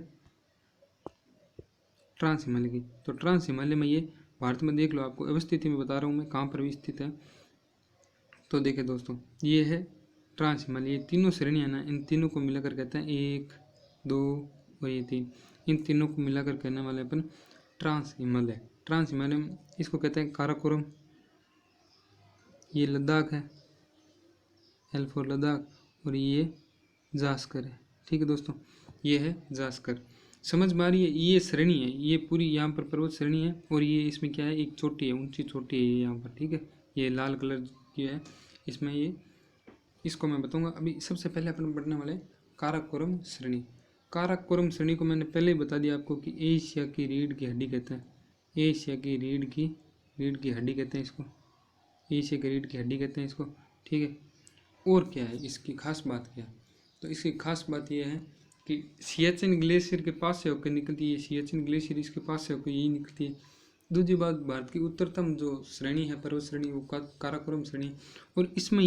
ट्रांस हिमालय की। तो ट्रांस हिमालय में ये भारत में देख लो, आपको अवस्थिति में बता रहा हूँ मैं कहाँ पर भी स्थित है। तो देखे दोस्तों, ये है ट्रांस हिमालय, ये तीनों श्रेणियाँ ना, इन तीनों को मिलाकर कहते हैं 1, 2 और ये 3, इन तीनों को मिलाकर कहने वाले अपन ट्रांस हिमालय। ट्रांस हिमालय में इसको कहते हैं काराकोरम। ये लद्दाख है, L फॉर लद्दाख, और ये जास्कर है। ठीक है दोस्तों, ये है जास्कर। समझ में आ रही है? ये श्रेणी है, ये पूरी यहाँ पर पर्वत श्रेणी है, और ये इसमें क्या है? एक चोटी है, ऊंची चोटी है ये यहाँ पर। ठीक है, ये लाल कलर की है इसमें, ये इसको मैं बताऊंगा। अभी सबसे पहले अपन पढ़ने वाले काराकोरम श्रेणी। काराकोरम श्रेणी को मैंने पहले ही बता दिया आपको कि एशिया की रीढ़ की हड्डी कहते हैं। एशिया की रीढ़ की हड्डी कहते हैं इसको, एशिया की रीढ़ की हड्डी कहते हैं इसको। ठीक है, और क्या है इसकी खास बात? क्या है? तो इसकी खास बात यह है कि सियाचिन ग्लेशियर के पास से होकर निकलती है, सियाचिन ग्लेशियर इसके पास से होकर यही निकलती है। दूसरी बात, भारत की उत्तरतम जो श्रेणी है पर्वत श्रेणी वो काराकोरम श्रेणी, और इसमें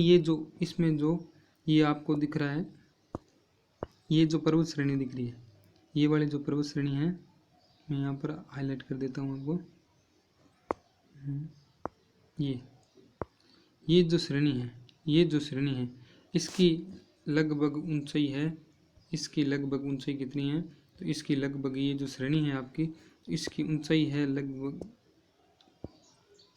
ये आपको दिख रहा है, ये जो पर्वत श्रेणी दिख रही है, ये वाली जो पर्वत श्रेणी है, मैं यहाँ पर हाईलाइट कर देता हूँ आपको। ये जो श्रेणी है इसकी लगभग ऊंचाई है, इसकी लगभग ऊंचाई कितनी है, तो इसकी लगभग, ये जो श्रेणी है आपकी, तो इसकी ऊंचाई है लगभग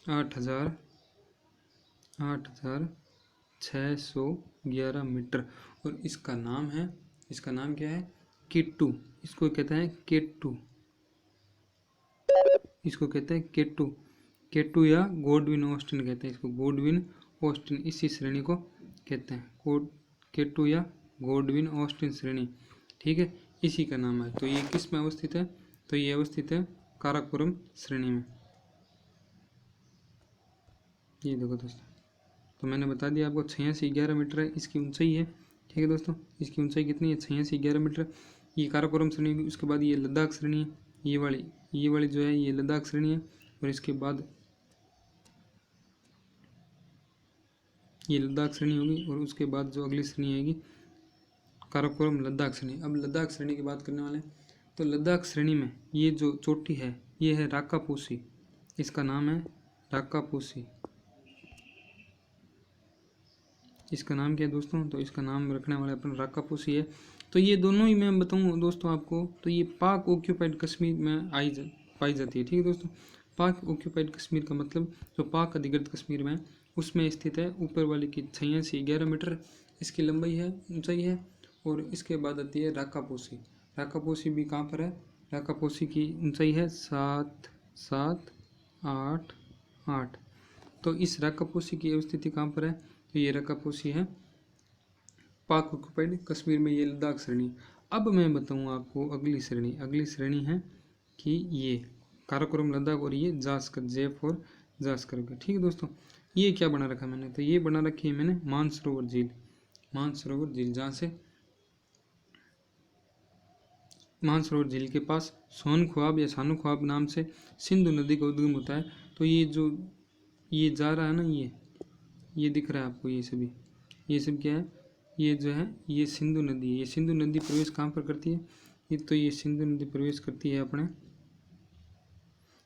8,611 मीटर, और इसका नाम क्या है, K2। इसको कहते हैं K2, K2 या गॉडविन ऑस्टिन कहते हैं इसको, गॉडविन ऑस्टिन इसी श्रेणी को कहते हैं, K2 या गॉडविन ऑस्टिन श्रेणी, ठीक है, इसी का नाम है। तो ये किस में अवस्थित है, तो ये अवस्थित है काराकोरम श्रेणी में। ये देखो दोस्तों, तो मैंने बता दिया आपको 8611 मीटर है इसकी ऊंचाई है, ठीक है दोस्तों, इसकी ऊंचाई कितनी है, 8611 मीटर, ये काराकोरम श्रेणी की। उसके बाद ये लद्दाख श्रेणी है, ये वाली जो है ये लद्दाख श्रेणी है, और इसके बाद ये लद्दाख श्रेणी होगी, और उसके बाद जो अगली श्रेणी आएगी काराकोरम लद्दाख श्रेणी। अब लद्दाख श्रेणी की बात करने वाले हैं, तो लद्दाख श्रेणी में ये जो चोटी है ये है राकापोसी, इसका नाम है राकापोसी। इसका नाम क्या है दोस्तों, तो इसका नाम रखने वाले अपन राकापोसी है। तो ये दोनों ही मैं बताऊँ दोस्तों आपको, तो ये पाक ऑक्यूपाइड कश्मीर में पाई जाती है, ठीक है दोस्तों। पाक ऑक्यूपाइड कश्मीर का मतलब जो पाक अधिकृत कश्मीर में उसमें स्थित है। ऊपर वाले की 8611 मीटर इसकी लंबाई है, ऊंचाई है, और इसके बाद आती है राकापोसी। राकापोसी भी कहाँ पर है, राकापोसी की ऊंचाई है 7788। तो इस राकापोसी की अवस्थिति कहाँ पर है, तो ये राकापोसी है पाक ऑक्यूपाइड कश्मीर में, ये लद्दाख श्रेणी। अब मैं बताऊँ आपको अगली श्रेणी है कि ये काराकोरम लद्दाख, और ये जास्कर, J4 जास्कर का, ठीक है दोस्तों। ये क्या बना रखा मैंने, तो ये बना रखी है मैंने मानसरोवर झील, जहाँ से मानसरोवर झील के पास सोन ख्वाब या सानू ख्वाब नाम से सिंधु नदी का उद्गम होता है। तो ये जो ये जा रहा है ना, ये दिख रहा है आपको, ये सब क्या है, ये जो है ये सिंधु नदी है। ये सिंधु नदी प्रवेश कहाँ पर करती है, ये सिंधु नदी प्रवेश करती है अपने,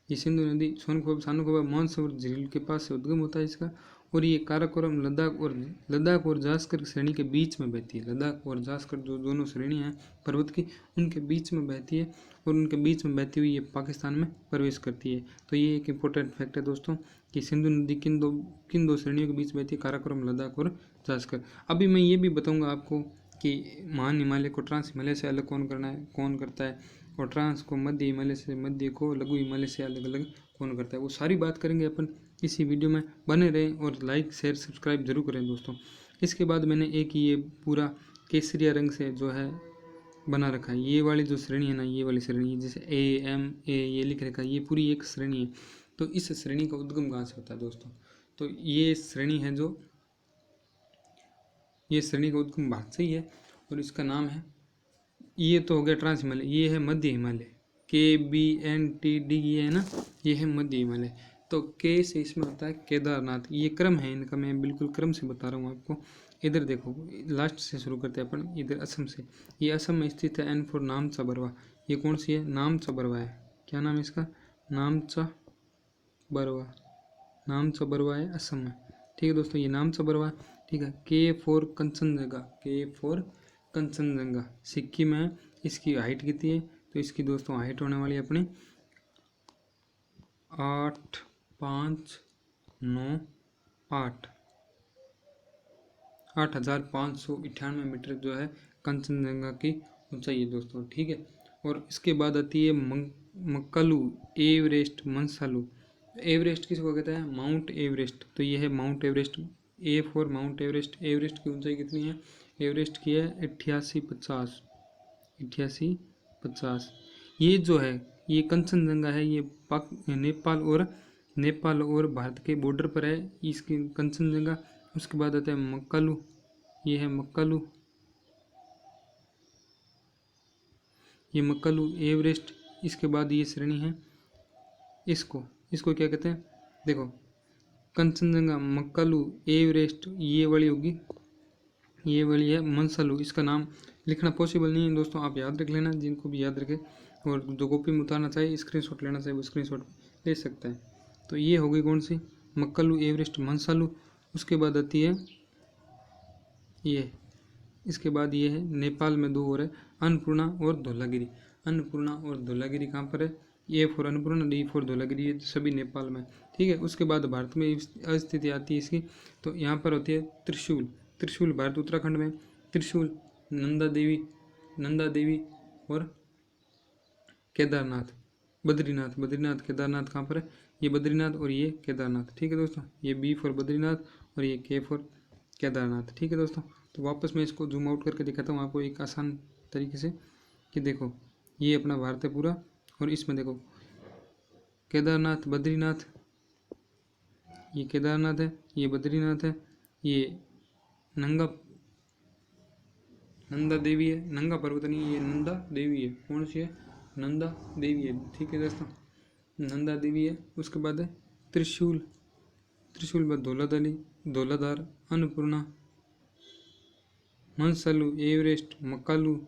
ये सिंधु नदी सोन ख्वाब सानू ख्वाब मानसरोवर झील के पास से उद्गम होता है इसका, और ये काराकोरम लद्दाख और जास्कर श्रेणी के बीच में बहती है। लद्दाख और जास्कर जो दोनों श्रेणी हैं पर्वत की, उनके बीच में बहती है, और उनके बीच में बहती हुई ये पाकिस्तान में प्रवेश करती है। तो ये एक इम्पोर्टेंट फैक्ट है दोस्तों कि सिंधु नदी किन दो श्रेणियों के बीच बहती है, काराकोरम लद्दाख और जास्कर। अभी मैं ये भी बताऊँगा आपको कि महान हिमालय को ट्रांस हिमालय से अलग कौन करता है, और ट्रांस को मध्य को लघु हिमालय से अलग कौन करता है, वो सारी बात करेंगे अपन इसी वीडियो में। बने रहें और लाइक शेयर सब्सक्राइब जरूर करें दोस्तों। इसके बाद मैंने एक ये पूरा केसरिया रंग से जो है बना रखा है, ये वाली जो श्रेणी है ना, ये वाली श्रेणी जैसे AMA ये लिख रखा है, ये पूरी एक श्रेणी है। तो इस श्रेणी का उद्गम कहाँ से होता है दोस्तों, तो ये श्रेणी का उद्गम भारत से ही है, और इसका नाम है, ये तो हो गया ट्रांस हिमालय, ये है मध्य हिमालय, KBNTD ये है ना, ये है मध्य हिमालय। तो के से इसमें होता है केदारनाथ। ये क्रम है इनका, मैं बिल्कुल क्रम से बता रहा हूँ आपको। इधर देखो, लास्ट से शुरू करते हैं अपन, इधर असम से। ये असम में स्थित है N4 नामचा बरवा। ये कौन सी है, नामचा बरवा है। क्या नाम है इसका, नामचा बरवा है असम में, ठीक है दोस्तों, ये नामचा बरवा, ठीक है। K4 कंचनजंगा सिक्किम है। इसकी हाइट कितनी है, तो इसकी दोस्तों हाइट होने वाली है अपनी 8,598 मीटर जो है कंचनजंगा की ऊंचाई है दोस्तों, ठीक है। और इसके बाद आती है मक्कालू, एवरेस्ट, मंसालू। एवरेस्ट किसको कहते हैं, माउंट एवरेस्ट। तो ये है mount Everest, A4 mount Everest. Everest की ऊंचाई कितनी है, एवरेस्ट की है 8850। ये जो है ये कंचनजंगा है, ये नेपाल और भारत के बॉर्डर पर है इसकी कंचनजंगा। उसके बाद आता है मक्कालू, ये है मक्कालू, ये मक्कलू, एवरेस्ट, इसके बाद ये श्रेणी है, इसको क्या कहते हैं, देखो कंचनजंगा, मक्कलू, एवरेस्ट, ये वाली होगी, ये वाली है मंसलू। इसका नाम लिखना पॉसिबल नहीं है दोस्तों, आप याद रख लेना, जिनको भी याद रखे, और जो कॉपी में उतारना चाहिए, स्क्रीनशॉट लेना चाहिए, वो स्क्रीनशॉट ले सकता है। तो ये हो गई कौन सी, मक्कलू, एवरेस्ट, मंसलू। उसके बाद आती है ये, इसके बाद ये है नेपाल में 2 और है, अन्नपूर्णा और धौलागिरी। अन्नपूर्णा और धौलागिरी कहाँ पर है, A for Annapurna, D for Dhaulagiri, ये सभी नेपाल में, ठीक है। उसके बाद भारत में स्थिति आती है इसकी, तो यहाँ पर होती है त्रिशूल। त्रिशूल भारत उत्तराखंड में, त्रिशूल, नंदा देवी और केदारनाथ, बद्रीनाथ केदारनाथ कहाँ पर है, ये बद्रीनाथ और ये केदारनाथ, ठीक है दोस्तों। ये बी फॉर बद्रीनाथ और ये के फॉर केदारनाथ, ठीक है दोस्तों। तो वापस मैं इसको जूम आउट करके दिखाता हूँ आपको एक आसान तरीके से, कि देखो ये अपना भारत है पूरा, और इसमें देखो केदारनाथ, बद्रीनाथ, ये केदारनाथ है, ये बद्रीनाथ है, ये नंदा देवी है, नंगा पर्वत नहीं, ये नंदा देवी है। कौन सी है, नंदा देवी है, ठीक है दोस्तों, नंदा देवी है। उसके बाद है त्रिशूल, बाद धौलाधार, अन्नपूर्णा, मंसलू, एवरेस्ट, मक्कालू,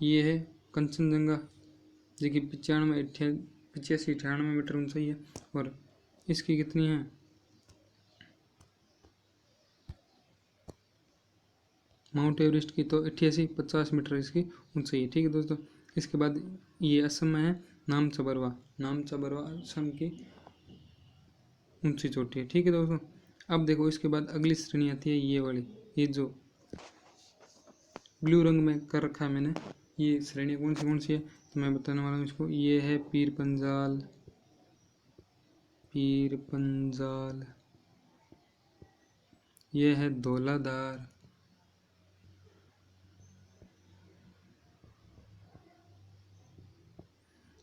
ये है कंचनजंगा, जो कि 85-98 मीटर ऊंचाई है, और इसकी कितनी है, माउंट एवरेस्ट की तो 88-50 मीटर इसकी ऊंचाई है, ठीक है दोस्तों। इसके बाद ये असम में है, नामचबरवा असम की ऊंची चोटी है, ठीक है दोस्तों। अब देखो इसके बाद अगली श्रेणी आती है ये वाली, ये जो ब्लू रंग में कर रखा है मैंने, ये श्रेणी कौन सी है, तो मैं बताने वाला हूँ इसको। ये है पीर पंजाल, ये है धौलाधार,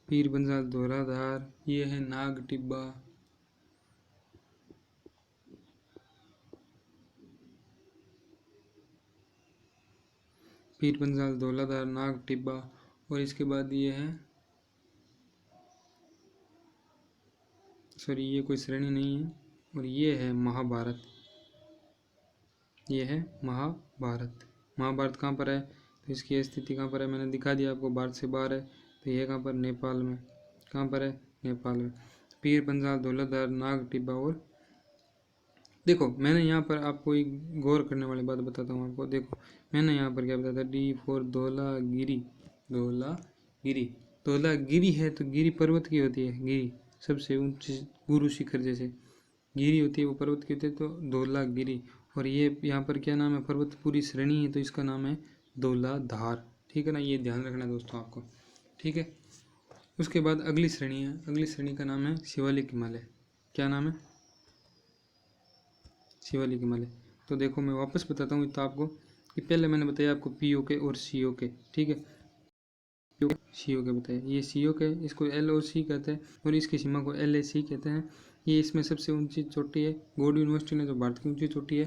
पीर पंजाल, धौलाधार, ये है नाग टिब्बा, पीर पंजाल, धौलाधार, नाग टिब्बा, और इसके बाद ये है, सॉरी ये कोई श्रेणी नहीं है, और ये है महाभारत, ये है महाभारत कहाँ पर है, तो इसकी स्थिति कहाँ पर है, मैंने दिखा दिया आपको, भारत से बाहर है, तो ये कहाँ पर, नेपाल में, कहाँ पर है, नेपाल में। पीर पंजाल, धौलाधार, नाग टिब्बा, और देखो मैंने यहाँ पर आपको एक गौर करने वाली बात बताता हूँ आपको। देखो मैंने यहाँ पर क्या बताया था, डी फॉर धौलागिरी, धौलागिरी है, तो गिरी पर्वत की होती है, गिरी सबसे ऊंची गुरु शिखर जैसे गिरी होती है, वो पर्वत की होती है, तो धौलागिरी। और ये यहाँ पर क्या नाम है, पर्वत पूरी श्रेणी है, तो इसका नाम है धौलाधार, ठीक है ना, ये ध्यान रखना दोस्तों आपको, ठीक है। उसके बाद अगली श्रेणी है, अगली श्रेणी का नाम है शिवालिक हिमालय। क्या नाम है, शिवालिक हिमालय। तो देखो मैं वापस बताता हूँ तो आपको, कि पहले मैंने बताया आपको POK और COK, ठीक है, COK बताया, ये COK है, इसको LOC कहते हैं, और इसकी सीमा को LAC कहते हैं। ये इसमें सबसे ऊंची चोटी है, गौड़ यूनिवर्सिटी ने जो भारत की ऊंची चोटी है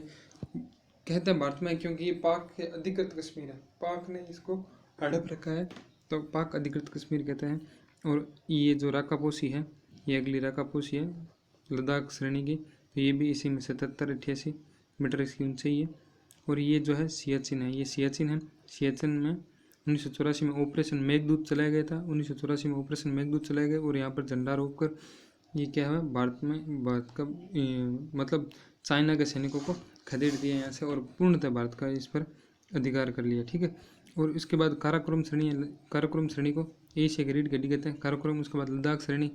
कहते हैं भारत में, क्योंकि ये पाक के अधिकृत कश्मीर है, पाक ने इसको हड़प रखा है, तो पाक अधिकृत कश्मीर कहते हैं। और ये जो राकापोशी है, ये अगली राकापोशी है लद्दाख श्रेणी की, तो ये भी इसी में 77-88 मीटर इसकी ऊंचाई है। और ये जो है सियाचिन है, ये सियाचिन है, सियाचिन में 1984 में ऑपरेशन मेघदूत चलाया गया था, 1984 में ऑपरेशन मेघदूत चलाया गया, और यहाँ पर झंडा रोककर ये क्या है, भारत का मतलब चाइना के सैनिकों को खदेड़ दिया यहाँ से, और पूर्णतः भारत का इस पर अधिकार कर लिया, ठीक है। और इसके बाद काराकोरम श्रेणी को एशिया ग्रेड गड्डी कहते हैं, काराकोरम। उसके बाद लद्दाख श्रेणी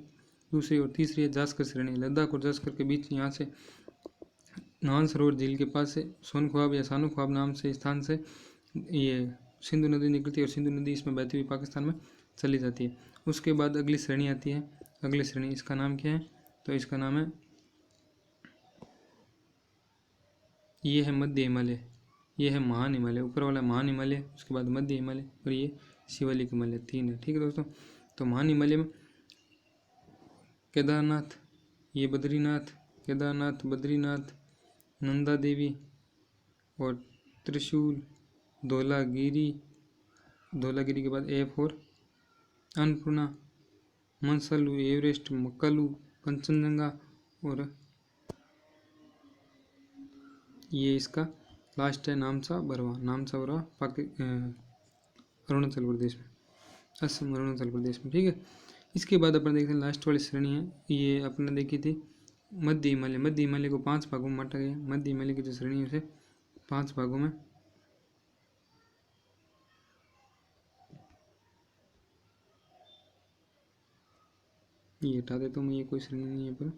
दूसरी, और तीसरी है जास्कर श्रेणी। लद्दाख और जास्कर के बीच यहाँ से नान सरोवर झील के पास से सोन ख्वाब या सानू ख्वाब नाम से स्थान से ये सिंधु नदी निकलती है, और सिंधु नदी इसमें बहती हुई पाकिस्तान में चली जाती है। उसके बाद अगली श्रेणी आती है, अगली श्रेणी, इसका नाम क्या है, तो इसका नाम है, ये है मध्य हिमालय, ये है महान हिमालय, ऊपर वाला महान हिमालय, उसके बाद मध्य हिमालय, और ये शिवालिक हिमालय, 3 है, ठीक है दोस्तों। तो महान हिमालय में केदारनाथ, ये केदारनाथ, बद्रीनाथ, नंदा देवी, और त्रिशूल, धौलागिरी के बाद A for Annapurna, Manaslu, Everest, Makalu, Kanchenjunga और ये इसका लास्ट है नामसा बरवा। नामसा बरवा अरुणाचल प्रदेश में, असम अरुणाचल प्रदेश में, ठीक है। इसके बाद अपन देखते हैं लास्ट वाली श्रेणी है, ये अपने देखी थी मध्य हिमालय। मध्य हिमालय को 5 भागों में बांटा गया। मध्य हिमालय की जो श्रेणी है उसे 5 भागों में ये हटा देता हूँ मैं, ये कोई श्रेणी नहीं है पर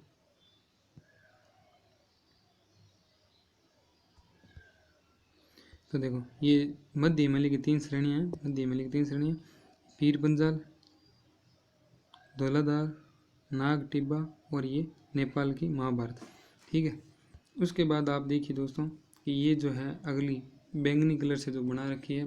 तो देखो ये मध्य हिमालय की 3 श्रेणियाँ हैं। मध्य हिमालय की 3 श्रेणियाँ, पीर पंजाल, धौलाधार, नाग टिब्बा और ये नेपाल की महाभारत, ठीक है। उसके बाद आप देखिए दोस्तों कि ये जो है अगली बैंगनी कलर से जो बना रखी है,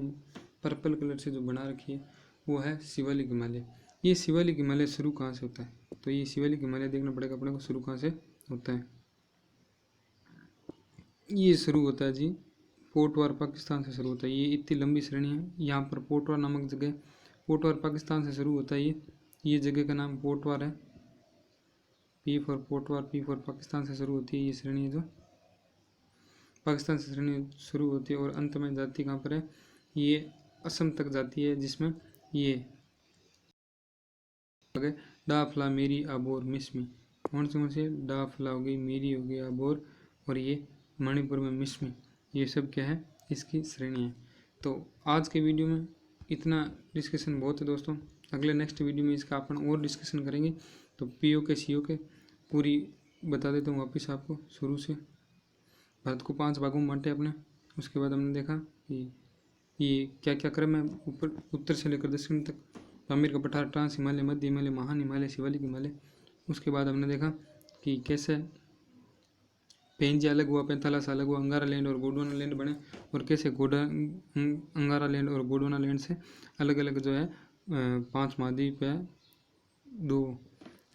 पर्पल कलर से जो बना रखी है, वो है शिवालिक हिमालय। ये शिवालिक हिमालय शुरू कहाँ से होता है? तो ये शिवालिक हिमालय देखना पड़ेगा अपने को, शुरू कहाँ से होता है। ये शुरू होता है जी पोटवार पाकिस्तान से शुरू होता है। ये इतनी लंबी श्रेणी है। यहाँ पर पोटवार नामक जगह, पोटवार पाकिस्तान से शुरू होता है। ये जगह का नाम पोटवार है। P for Potwar, P for Pakistan से शुरू होती है ये श्रेणी, जो पाकिस्तान से श्रेणी शुरू होती है और अंत में जाती कहाँ पर है? ये असम तक जाती है, जिसमें ये डाफला, मेरी, अबोर, मिसमी। कौन से डाफला हो गई, मेरी हो गई, अबोर और ये मणिपुर में मिसमी। ये सब क्या है? इसकी श्रेणी है। तो आज के वीडियो में इतना डिस्कशन बहुत है दोस्तों। अगले नेक्स्ट वीडियो में इसका अपन और डिस्कशन करेंगे। तो पीओ के सीओ के पूरी बता देता हूँ वापस आपको शुरू से। भारत को 5 भागों में बांटे अपने। उसके बाद हमने देखा कि ये क्या क्या क्रम है ऊपर उत्तर से लेकर दक्षिण तक। पामीर का पठार, ट्रांस हिमालय, मध्य हिमालय, महान हिमालय, शिवालिक हिमालय। उसके बाद हमने देखा कि कैसे पेंजी अलग हुआ, पैंथालास अलग हुआ, अंगारा लैंड और गोंडवाना लैंड बने, और कैसे अंगारा लैंड और गोंडवाना लैंड से अलग अलग जो है 5 महाद्वीप है, 2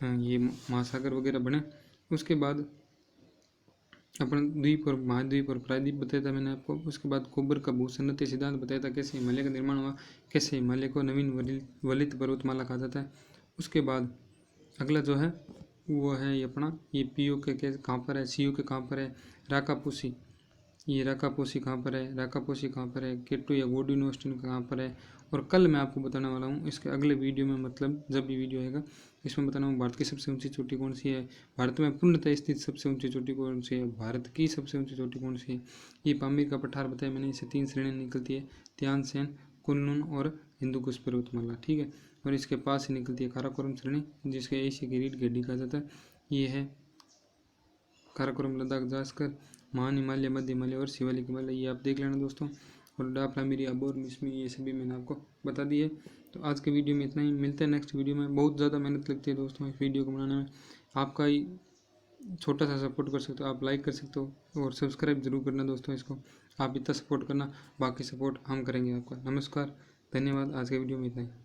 ये महासागर वगैरह बने। उसके बाद अपन द्वीप और महाद्वीप और प्रायद्वीप बताया था मैंने आपको। उसके बाद कोबर का भूसन्नति सिद्धांत बताया था, कैसे हिमालय का निर्माण हुआ, कैसे हिमालय को नवीन वलित पर्वतमाला कहा जाता है। उसके बाद अगला जो है वो है ये अपना ये पीओ के कहाँ पर है, सीओ के कहाँ पर है, राकापोसी, ये राकापोसी कहाँ पर है, राकापोसी कहाँ पर है, केटू या गोड यूनिवर्सिटी कहाँ पर है। और कल मैं आपको बताने वाला हूँ इसके अगले वीडियो में, मतलब जब भी वीडियो आएगा इसमें बताना हूँ भारत की सबसे ऊंची चोटी कौन सी है, भारत में पूर्णतः स्थित सबसे ऊंची चोटी कौन सी है, भारत की सबसे ऊंची चोटी कौन सी है। ये पामीर का पठार बताया मैंने, इसे 3 श्रेणियाँ निकलती है, त्यानसेन, कुनलुन और हिंदुकुश पर्वतमाला, ठीक है। और इसके पास ही निकलती है काराकोरम श्रेणी, जिसके एशिया की रीढ़ की हड्डी कहा जाता है। ये है काराकोरम, लद्दाख, जास्कर, महान हिमालय, मध्य हिमालय और शिवालिक हिमालय। ये आप देख लेना दोस्तों। और डाफला, मेरी, अबोर, मिसमी, ये सभी मैंने आपको बता दिए। तो आज के वीडियो में इतना ही, मिलते हैं नेक्स्ट वीडियो में। बहुत ज़्यादा मेहनत लगती है दोस्तों इस वीडियो को बनाने में, आपका ही छोटा सा सपोर्ट कर सकते हो, आप लाइक कर सकते हो और सब्सक्राइब जरूर करना दोस्तों। इसको आप इतना सपोर्ट करना, बाकी सपोर्ट हम करेंगे आपका। नमस्कार, धन्यवाद। आज के वीडियो में इतना ही।